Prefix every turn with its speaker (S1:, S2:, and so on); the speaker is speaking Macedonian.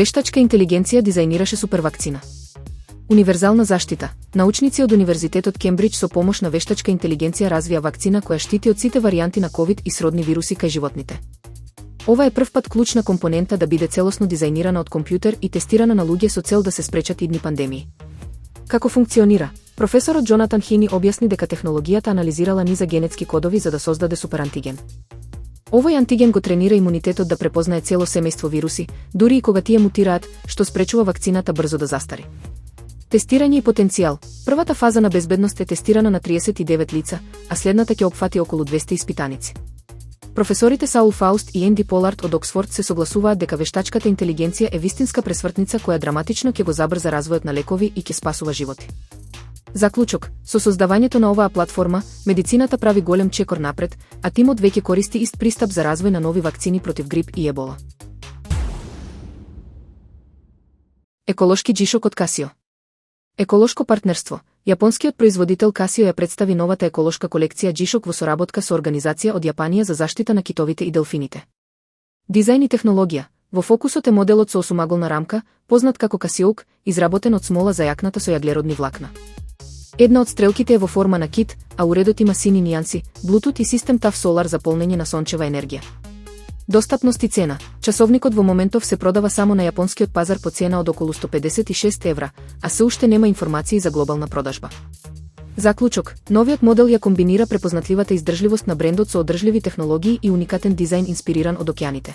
S1: Вештачка интелигенција дизајнираше супервакцина. Универзална заштита. Научници од Универзитетот Кембридж со помош на вештачка интелигенција развија вакцина која штити од сите варијанти на ковид и сродни вируси кај животните. Ова е прв пат клучна компонента да биде целосно дизајнирана од компјутер и тестирана на луѓе со цел да се спречат идни пандемии. Како функционира? Професорот Джонатан Хини објасни дека технологијата анализирала низа генетски кодови за да создаде суперантиген. Овој антиген го тренира имунитетот да препознае цело семејство вируси, дури и кога тие мутираат, што спречува вакцината брзо да застари. Тестирање и потенцијал. Првата фаза на безбедност е тестирана на 39 лица, а следната ќе опфати околу 200 испитаници. Професорите Саул Фауст и Енди Полард од Оксфорд се согласуваат дека вештачката интелигенција е вистинска пресвртница која драматично ќе го забрза развојот на лекови и ќе спасува животи. Заклучок, со создавањето на оваа платформа, медицината прави голем чекор напред, а тимот веќе користи ист пристап за развој на нови вакцини против грип и ебола. Еколошки G-Shock од Casio. Еколошко партнерство. Јапонскиот производител Casio ја представи новата еколошка колекција G-Shock во соработка со организација од Јапанија за заштита на китовите и делфините. Дизајн и технологија. Во фокусот е моделот со осумаголна рамка, познат како Casio, изработен од смола за јакната со јаглеродни влакна. Една од стрелките е во форма на кит, а уредот има сини нијанси, Bluetooth и систем TAF Solar за полнење на сончева енергија. Достапност и цена. Часовникот во моментов се продава само на јапонскиот пазар по цена од околу 156 евра, а се уште нема информации за глобална продажба. Заклучок. Новиот модел ја комбинира препознатливата издржливост на брендот со одржливи технологии и уникатен дизајн инспириран од океаните.